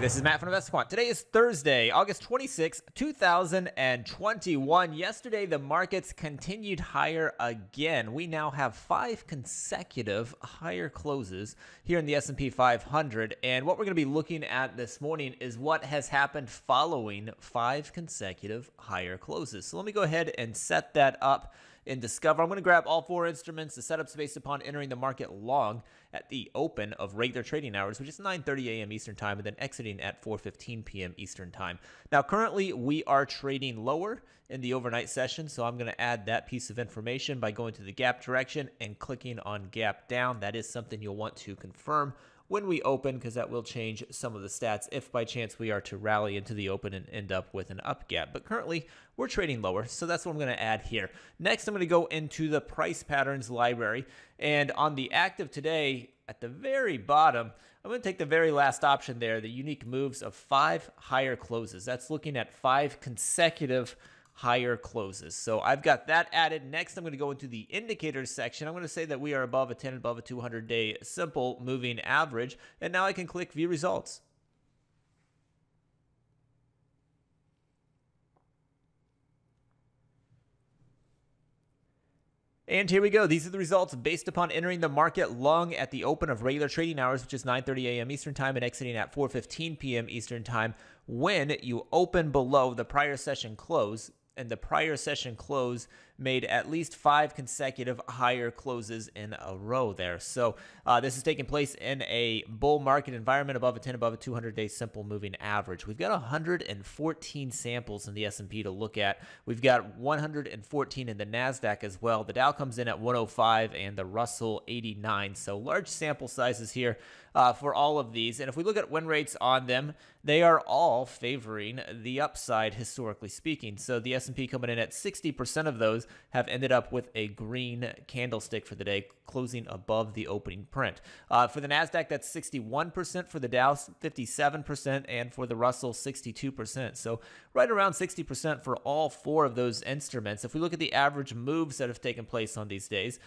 this is Matt from InvestiQuant. Today is Thursday, August 26, 2021. Yesterday, the markets continued higher again. We now have 5 consecutive higher closes here in the S&P 500. And what we're going to be looking at this morning is what has happened following 5 consecutive higher closes. So let me go ahead and set that up in Discover. I'm going to grab all 4 instruments. The setup's based upon entering the market long at the open of regular trading hours, which is 9:30 a.m. Eastern Time, and then exiting at 4:15 p.m. Eastern Time. Now, currently, we are trading lower in the overnight session, so I'm going to add that piece of information by going to the gap direction and clicking on gap down. That is something you'll want to confirm when we open, because that will change some of the stats if by chance we are to rally into the open and end up with an up gap. But currently, we're trading lower, so that's what I'm going to add here. Next, I'm going to go into the price patterns library, and on the active today, at the very bottom, I'm going to take the very last option there, the unique moves of 5 higher closes. That's looking at 5 consecutive higher closes. So I've got that added. Next, I'm going to go into the indicators section. I'm going to say that we are above a 10, above a 200-day simple moving average. And now I can click View Results. And here we go. These are the results based upon entering the market long at the open of regular trading hours, which is 9:30 a.m. Eastern Time, and exiting at 4:15 p.m. Eastern Time. When you open below the prior session close, and the prior session close made at least 5 consecutive higher closes in a row there. So this is taking place in a bull market environment, above a 10, above a 200-day simple moving average. We've got 114 samples in the S&P to look at. We've got 114 in the NASDAQ as well. The Dow comes in at 105 and the Russell 89. So large sample sizes here for all of these. And if we look at win rates on them, they are all favoring the upside, historically speaking. So the S&P coming in at 60% of those have ended up with a green candlestick for the day, closing above the opening print. For the NASDAQ, that's 61%, for the Dow, 57%, and for the Russell, 62%. So right around 60% for all 4 of those instruments. If we look at the average moves that have taken place on these days,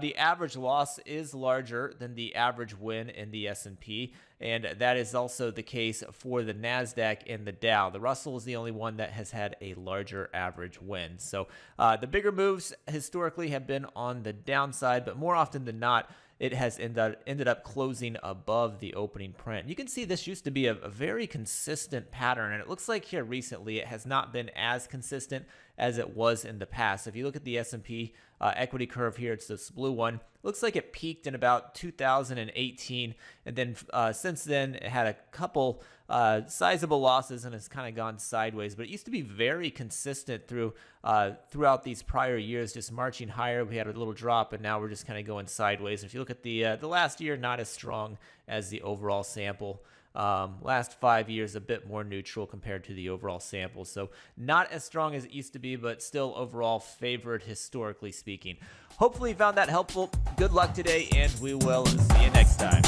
the average loss is larger than the average win in the S&P, and that is also the case for the NASDAQ and the Dow. The Russell is the only one that has had a larger average win. So the bigger moves historically have been on the downside, but more often than not, it has ended up closing above the opening print. You can see this used to be a very consistent pattern, and it looks like here recently it has not been as consistent as it was in the past. If you look at the S&P equity curve here, it's this blue one. Looks like it peaked in about 2018, and then since then it had a couple sizable losses and has kind of gone sideways. But it used to be very consistent throughout these prior years, just marching higher. We had a little drop, and now we're just kind of going sideways. If you look at the last year, not as strong as the overall sample. Last 5 years, a bit more neutral compared to the overall sample. So not as strong as it used to be, but still overall favored historically speaking. Hopefully you found that helpful. Good luck today, and we will see you next time.